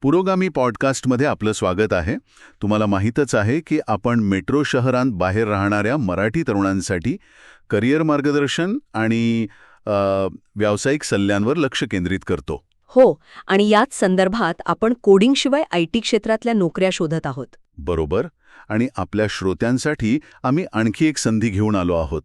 पुरोगामी पॉडकास्टमध्ये आपलं स्वागत आहे. तुम्हाला माहीतच आहे की आपण मेट्रो शहरांत बाहेर राहणाऱ्या मराठी तरुणांसाठी करिअर मार्गदर्शन आणि व्यावसायिक सल्ल्यांवर लक्ष केंद्रित करतो. हो, आणि याच संदर्भात आपण कोडिंगशिवाय आयटी क्षेत्रातल्या नोकऱ्या शोधत आहोत. बरोबर. आणि आपल्या श्रोत्यांसाठी आम्ही आणखी एक संधी घेऊन आलो आहोत.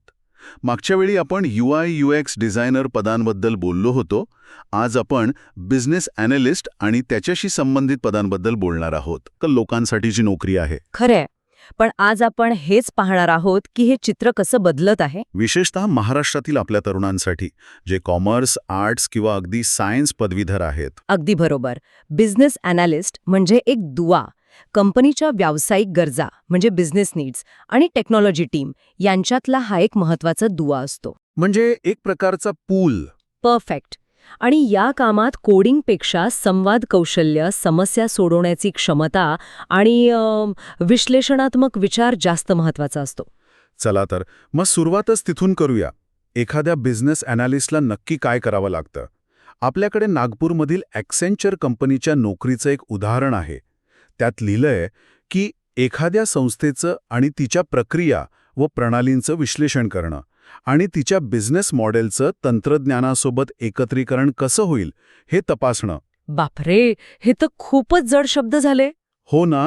मागच्या वेळी आपण UI/UX डिझायनर पदांबद्दल बोललो होतो. आज आपण बिझनेस ॲनालिस्ट आणि त्याच्याशी संबंधित पदांबद्दल बोलणार आहोत. लोकांसाठीची नोकरी आहे. खरंय, पण आज आपण हेच पाहणार आहोत की हे चित्र कसं बदलत आहे. विशेषतः महाराष्ट्रातील आपल्या तरुणांसाठी, जे कॉमर्स, आर्ट्स किंवा अगदी सायन्स पदवीधर आहेत. अगदी बरोबर. बिझनेस ॲनालिस्ट म्हणजे एक दुवा. कंपनीच्या व्यावसायिक गरजा म्हणजे बिझनेस नीड्स आणि टेक्नॉलॉजी टीम यांच्यातला हा एक महत्वाचा दुवा असतो. म्हणजे एक प्रकारचा पूल. परफेक्ट. आणि या कामात कोडिंगपेक्षा संवाद कौशल्य, समस्या सोडवण्याची क्षमता आणि विश्लेषणात्मक विचार जास्त महत्वाचा असतो. चला तर मग सुरुवातच तिथून करूया. एखाद्या बिझनेस ॲनालिस्टला नक्की काय करावं लागतं? आपल्याकडे नागपूरमधील ॲक्सेंचर कंपनीच्या नोकरीचं एक उदाहरण आहे. त्यात लिहिलंय की एखाद्या संस्थेचं आणि तिच्या प्रक्रिया व प्रणालींचं विश्लेषण करणं आणि तिच्या बिझनेस मॉडेलचं तंत्रज्ञानासोबत एकत्रीकरण कसं होईल हे तपासणं. बापरे, हे तर खूपच जड शब्द झाले. हो ना.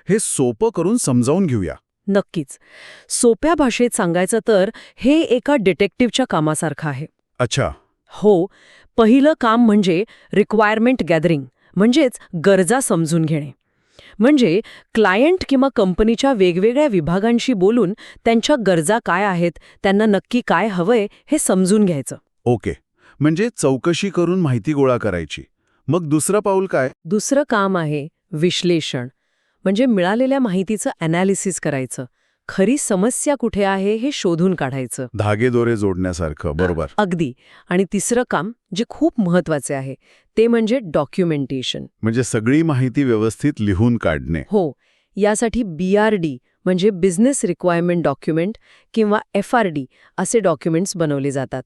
हे सोपं करून समजावून घेऊया. नक्कीच. सोप्या भाषेत सांगायचं तर हे एका डिटेक्टिव्हच्या कामासारखं आहे. अच्छा. हो. पहिलं काम म्हणजे रिक्वायरमेंट गॅदरिंग, म्हणजेच गरजा समजून घेणे. म्हणजे क्लायंट किंवा कंपनीच्या वेगवेगळ्या विभागांशी बोलून त्यांच्या गरजा काय आहेत, त्यांना नक्की काय हवंय हे समजून घ्यायचं. ओके. म्हणजे चौकशी करून माहिती गोळा करायची. मग दुसरं पाऊल काय? दुसरं काम आहे विश्लेषण. म्हणजे मिळालेल्या माहितीचं ॲनालिसिस करायचं. खरी समस्या कुठे आहे हे शोधून काढायचं. धागेदोरे जोडण्यासारखं. बरोबर. अगदी. आणि तिसरं काम जे खूप महत्वाचे आहे ते म्हणजे डॉक्युमेंटेशन. म्हणजे सगळी माहिती व्यवस्थित लिहून काढणे. हो. यासाठी BRD म्हणजे बिझनेस रिक्वायरमेंट डॉक्युमेंट किंवा FRD असे डॉक्युमेंट्स बनवले जातात.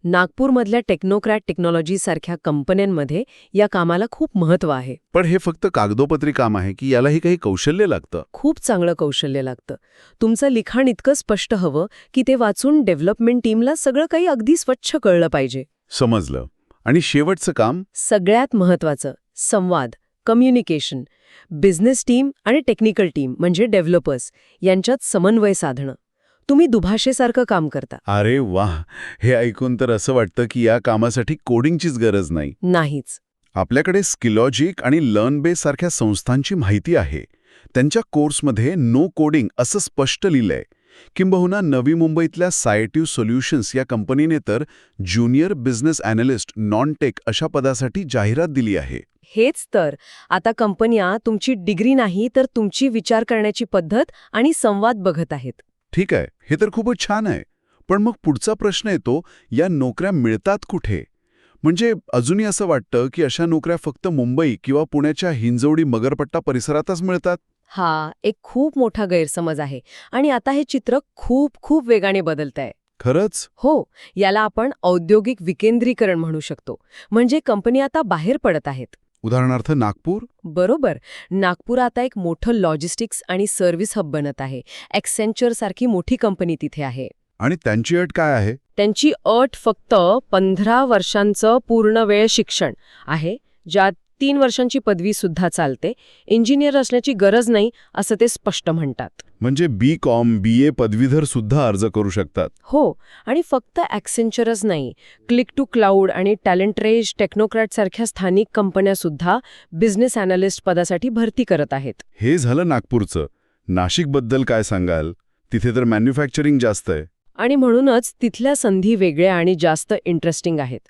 नागपूरमधल्या टेक्नोक्रॅट टेक्नॉलॉजी सारख्या कंपन्यांमध्ये या कामाला खूप महत्त्व आहे. पण हे फक्त कागदोपत्री काम आहे की यालाही काही कौशल्य लागतं? खूप चांगलं कौशल्य लागतं. तुमचं लिखाण इतकं स्पष्ट हवं की ते वाचून डेव्हलपमेंट टीमला सगळं काही अगदी स्वच्छ कळलं पाहिजे. समजलं. आणि शेवटचं काम? सगळ्यात महत्त्वाचं संवाद, कम्युनिकेशन. बिझनेस टीम आणि टेक्निकल टीम म्हणजे डेव्हलपर्स यांच्यात समन्वय साधणं. तुम्ही दुभाषेसारखं काम करता. अरे वाह. हे ऐकून तर असं वाटतं की या कामासाठी कोडिंगचीच गरज नाही. नाहीच. आपल्याकडे स्किलॉजिक आणि लर्नबेस सारख्या संस्थांची माहिती आहे. त्यांच्या कोर्समध्ये नो कोडिंग असं स्पष्ट लिहिलंय. किंबहुना नवी मुंबईतल्या सायटिव्ह सोल्युशन्स या कंपनीने तर junior business analyst non tech अशा पदासाठी जाहिरात दिली आहे. हेच तर. आता कंपन्या तुमची डिग्री नाही तर तुमची विचार करण्याची पद्धत आणि संवाद बघत आहेत. ठीक आहे. हे तर खूपच छान आहे. पण मग पुढचा प्रश्न येतो, या नोकऱ्या मिळतात कुठे? म्हणजे अजूनही असं वाटतं की अशा नोकऱ्या फक्त मुंबई किंवा पुण्याच्या हिंजवडी मगरपट्टा परिसरातच मिळतात. हा एक खूप मोठा गैरसमज आहे आणि आता हे चित्र खूप खूप वेगाने बदलतंय. खरंच? हो. याला आपण औद्योगिक विकेंद्रीकरण म्हणू शकतो. म्हणजे कंपनी आता बाहेर पडत आहेत. उदाहरणार्थ नागपूर? बरोबर. नागपूर आता एक मोठं लॉजिस्टिक्स आणि सर्व्हिस हब बनत आहे. ॲक्सेंचर सारखी मोठी कंपनी तिथे आहे. आणि त्यांची अट काय आहे? त्यांची अट फक्त 15 वर्षांचं पूर्णवेळ शिक्षण आहे, ज्यात 3 वर्षांची पदवी सुद्धा चालते. इंजिनियर असण्याची गरज नाही असं ते स्पष्ट म्हणतात. म्हणजे BCom, BA पदवीधर सुद्धा अर्ज करू शकतात? हो. आणि फक्त ॲक्सेंचरच नाही, क्लिक टू क्लाउड आणि टॅलेंटरेज, टेक्नोक्रॅट सारख्या स्थानिक कंपन्या सुद्धा बिझनेस ॲनालिस्ट पदासाठी भरती करत आहेत. हे झालं नागपूरचं. नाशिकबद्दल काय सांगाल? तिथे तर मॅन्युफॅक्चरिंग जास्त आहे. आणि म्हणूनच तिथल्या संधी वेगळ्या आणि जास्त इंटरेस्टिंग आहेत.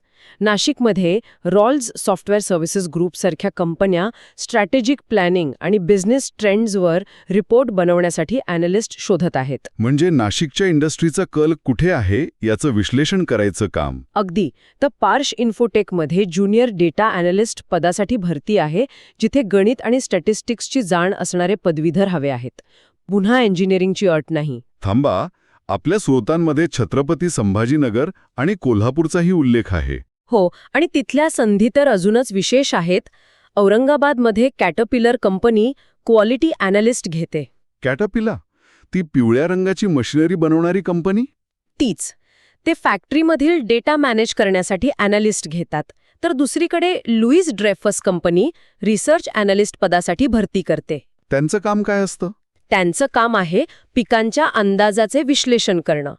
नाशिकमध्ये रॉल्स सॉफ्टवेअर सर्व्हिसेस ग्रुप सारख्या कंपन्या स्ट्रॅटेजिक प्लॅनिंग आणि बिझनेस ट्रेंड्सवर रिपोर्ट बनवण्यासाठी ॲनालिस्ट शोधत आहेत. म्हणजे नाशिकच्या इंडस्ट्रीचा कल कुठे आहे याचं विश्लेषण करायचं काम. अगदी. तर पार्श इन्फोटेकमध्ये ज्युनियर डेटा ॲनालिस्ट पदासाठी भरती आहे, जिथे गणित आणि स्टॅटिस्टिक्सची जाण असणारे पदवीधर हवे आहेत. पुन्हा इंजिनिअरिंगची अट नाही. थांबा. आपल्या स्रोतांमध्ये छत्रपती संभाजीनगर आणि कोल्हापूरचाही उल्लेख आहे. हो. आणि तिथल्या संधी तर अजूनच विशेष आहेत. औरंगाबादमध्ये कॅटरपिलर कंपनी क्वालिटी ॲनालिस्ट घेते. कॅटरपिलर? ती पिवळ्या रंगाची मशिनरी बनवणारी कंपनी? तीच. ते फॅक्टरीमधील डेटा मॅनेज करण्यासाठी ॲनालिस्ट घेतात. तर दुसरीकडे Louis Dreyfus company research analyst पदासाठी भरती करते. त्यांचं काम काय असतं? त्यांचं काम आहे पिकांच्या अंदाजाचे विश्लेषण करणं.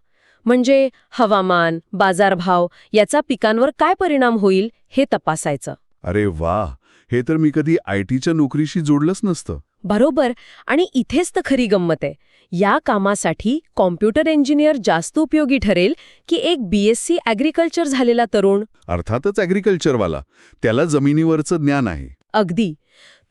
म्हणजे हवामान, बाजारभाव याचा पिकांवर काय परिणाम होईल हे तपासायचं. अरे वा, हे तर मी कधी आयटीच्या नोकरीशी जोडलंच नसतं. बरोबर. आणि इथेच तर खरी गंमत आहे. या कामासाठी कॉम्प्युटर इंजिनियर जास्त उपयोगी ठरेल की एक BSc ॲग्रिकल्चर झालेला तरुण? अर्थातच ॲग्रिकल्चरवाला. त्याला जमिनीवरचं ज्ञान आहे. अगदी.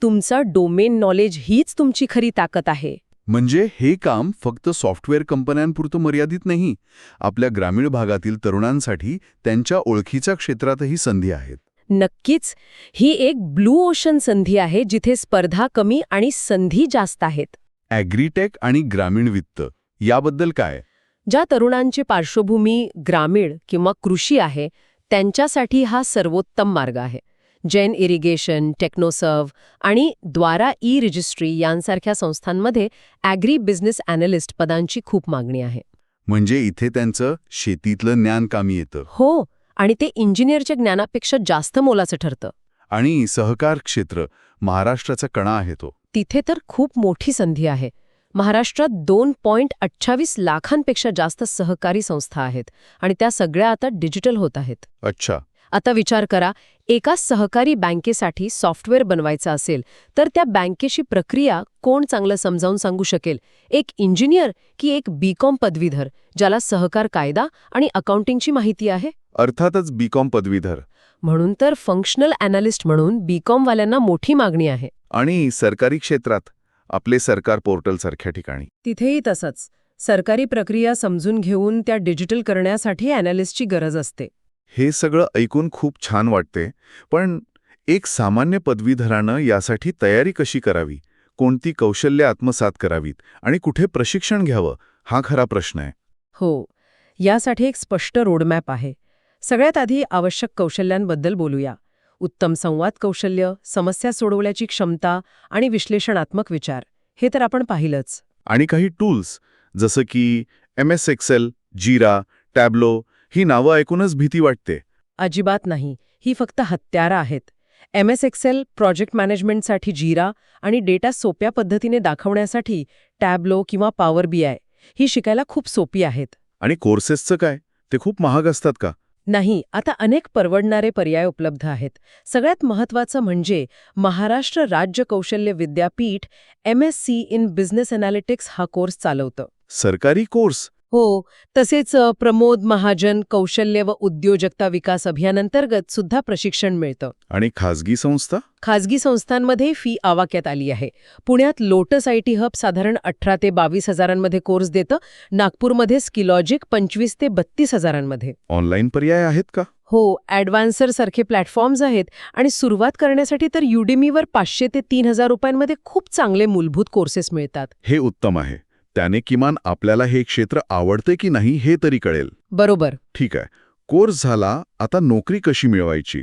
तुमचा डोमेन नॉलेज हीच तुमची खरी ताकद आहे. म्हणजे हे काम फक्त सॉफ्टवेअर कंपन्यांपुरतं मर्यादित नाही. आपल्या ग्रामीण भागातील तरुणांसाठी त्यांच्या ओळखीच्या क्षेत्रातही संधी आहेत. नक्कीच. ही एक ब्लू ओशन संधी आहे जिथे स्पर्धा कमी आणि संधी जास्त आहेत. ॲग्रीटेक आणि ग्रामीण वित्त याबद्दल काय? ज्या तरुणांची पार्श्वभूमी ग्रामीण किंवा कृषी आहे त्यांच्यासाठी हा सर्वोत्तम मार्ग आहे. जैन इरिगेशन, टेक्नोसर्व्ह आणि द्वारा रजिस्ट्री यांसारख्या संस्थांमध्ये ॲग्री बिझनेस ॲनालिस्ट पदांची खूप मागणी आहे. म्हणजे इथे त्यांचं शेतीतलं ज्ञान कामी येतं. हो, आणि ते इंजिनिअरच्या ज्ञानापेक्षा जास्त मोलाचं ठरतं. आणि सहकार क्षेत्र महाराष्ट्राचा कणा आहे तो. तिथे तर खूप मोठी संधी आहे. महाराष्ट्रात 2.28 लाखांपेक्षा जास्त सहकारी संस्था आहेत आणि त्या सगळ्या आता डिजिटल होत आहेत. अच्छा. आता विचार करा, एका सहकारी बँकेसाठी सॉफ्टवेअर बनवायचं असेल तर त्या बँकेची प्रक्रिया कोण चांगलं समजावून सांगू शकेल? एक इंजिनियर की एक BCom पदवीधर ज्याला सहकार कायदा आणि अकाउंटिंगची माहिती आहे? अर्थातच BCom पदवीधर. म्हणून तर फंक्शनल ॲनालिस्ट म्हणून BCom वाल्यांना मोठी मागणी आहे. आणि सरकारी क्षेत्रात आपले सरकार पोर्टल सारख्या ठिकाणी तिथेही तसंच. सरकारी प्रक्रिया समजून घेऊन त्या डिजिटल करण्यासाठी ॲनालिस्टची गरज असते. हे सगळं ऐकून खूप छान वाटते. पण एक सामान्य पदवीधरानं यासाठी तयारी कशी करावी, कोणती कौशल्य आत्मसात करावीत आणि कुठे प्रशिक्षण घ्यावं, हा खरा प्रश्न आहे. हो, यासाठी एक स्पष्ट रोडमॅप आहे. सगळ्यात आधी आवश्यक कौशल्यांबद्दल बोलूया. उत्तम संवाद कौशल्य, समस्या सोडवण्याची क्षमता आणि विश्लेषणात्मक विचार, हे तर आपण पाहिलंच. आणि काही टूल्स जसं की MS Excel, जिरा, टॅब्लो ही नावं ऐकूनच भीती वाटते. अजिबात नाही. ही फक्त हत्यारं आहेत. MS Excel प्रोजेक्ट मॅनेजमेंटसाठी जिरा आणि डेटा सोप्या पद्धतीने दाखवण्यासाठी टॅब्लो किंवा पॉवर BI ही शिकायला खूप सोपी आहेत. आणि कोर्सेसचं काय? ते खूप महाग असतात का? नाही, आता अनेक परवडणारे पर्याय उपलब्ध आहेत. सगळ्यात महत्त्वाचं म्हणजे महाराष्ट्र राज्य कौशल्य विद्यापीठ MSc इन बिझनेस ॲनालिटिक्स हा कोर्स चालवतं. सरकारी कोर्स? हो, तसेच प्रमोद महाजन कौशल्य व उद्योजकता विकास अभियानांतर्गत सुद्धा प्रशिक्षण मिळतं. आणि खाजगी संस्था? खाजगी संस्थांमध्ये फी आवाक्यात आली आहे. पुण्यात लोटस IT हब साधारण 18 ते 22 हजारांमध्ये कोर्स देतं. नागपूरमध्ये स्किलॉजिक 25 ते 32 हजारांमध्ये. ऑनलाईन पर्याय आहेत का? हो, ॲडव्हान्सर सारखे प्लॅटफॉर्म्स आहेत आणि सुरुवात करण्यासाठी तर युडेमीवर 500 ते 3000 रुपयांमध्ये खूप चांगले मूलभूत कोर्सेस मिळतात. हे उत्तम आहे. त्याने किमान आपल्याला हे क्षेत्र आवडते की नाही हे तरी कळेल. बरोबर. ठीक आहे, कोर्स झाला, आता नोकरी कशी मिळवायची?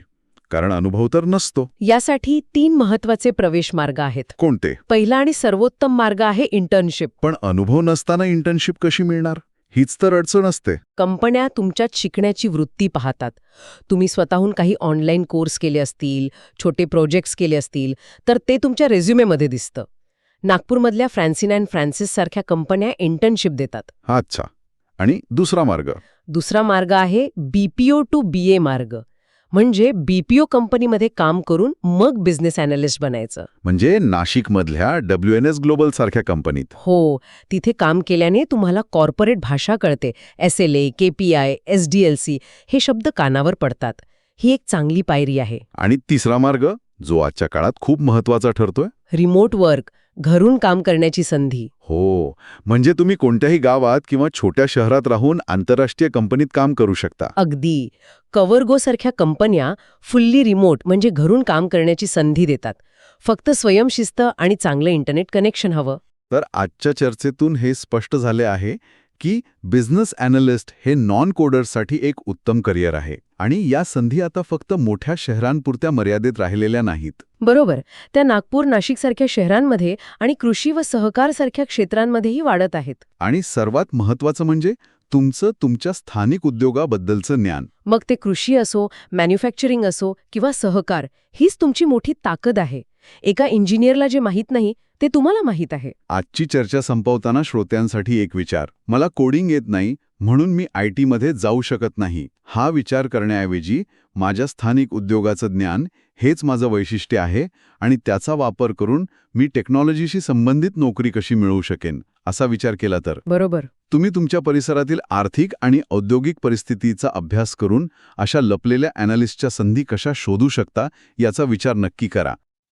कारण अनुभव तर नसतो. यासाठी 3 महत्त्वाचे प्रवेश मार्ग आहेत. कोणते? पहिला आणि सर्वोत्तम मार्ग आहे इंटर्नशिप. पण अनुभव नसताना इंटर्नशिप कशी मिळणार? हीच तर अडचण असते. कंपन्या तुमच्यात शिकण्याची वृत्ती पाहतात. तुम्ही स्वतःहून काही ऑनलाईन कोर्स केले असतील, छोटे प्रोजेक्ट्स केले असतील, तर ते तुमच्या रेझ्युमेमध्ये दिसतं. नागपूरमधल्या फ्रान्सिन अँड फ्रान्सिस सारख्या कंपन्या इंटर्नशिप देतात. अच्छा. आणि दुसरा मार्ग? दुसरा मार्ग आहे BPO टू BA मार्ग. म्हणजे BPO कंपनीमध्ये काम करून मग बिझनेस ॲनालिस्ट बनायचं. म्हणजे नाशिकमधल्या WNS ग्लोबल सारख्या कंपनीत? हो, तिथे काम केल्याने तुम्हाला कॉर्पोरेट भाषा कळते. SLA, KPI, SDLC हे शब्द कानावर पडतात. ही एक चांगली पायरी आहे. आणि तिसरा मार्ग, जो आजच्या काळात खूप महत्वाचा ठरतोय? रिमोट वर्क, घरून काम करण्याची संधी. हो, म्हणजे तुम्ही कोणत्याही गावात किंवा छोट्या शहरात राहून आंतरराष्ट्रीय कंपनीत काम करू शकता. अगदी. कव्हरगो सारख्या कंपन्या फुल्ली रिमोट म्हणजे घरून काम करण्याची संधी देतात. फक्त स्वयंशिस्त आणि चांगलं इंटरनेट कनेक्शन हवं. तर आजच्या चर्चेतून हे स्पष्ट झाले आहे की बिझनेस ॲनालिस्ट हे नॉन कोडर्ससाठी एक उत्तम करिअर आहे आणि या संधी आता फक्त मोठ्या शहरांपुरत्या मर्यादित राहिलेल्या नाहीत. बरोबर. त्या नागपूर, नाशिकसारख्या शहरांमध्ये आणि कृषी व सहकारसारख्या क्षेत्रांमध्येही वाढत आहेत. आणि सर्वात महत्त्वाचं म्हणजे तुमच्या स्थानिक उद्योगाबद्दलचं ज्ञान. मग ते कृषी असो, मॅन्युफॅक्चरिंग असो किंवा सहकार, हीच तुमची मोठी ताकद आहे. एका इंजिनियरला जे माहीत नाही ते तुम्हाला माहीत आहे. आजची चर्चा संपवताना श्रोत्यांसाठी एक विचार. मला कोडिंग येत नाही म्हणून मी IT मध्ये जाऊ शकत नाही. हा विचार करण्याऐवजी माझ्या स्थानिक उद्योगाचं ज्ञान हेच माझं वैशिष्ट्य आहे आणि त्याचा वापर करून मी टेक्नॉलॉजीशी संबंधित नोकरी कशी मिळवू शकेन, असा विचार केला तर बरोबर. तुम्ही तुमच्या परिसरातील आर्थिक आणि औद्योगिक परिस्थितीचा अभ्यास करून अशा लपलेल्या ॲनालिस्टच्या संधी कशा शोधू शकता याचा विचार नक्की करा.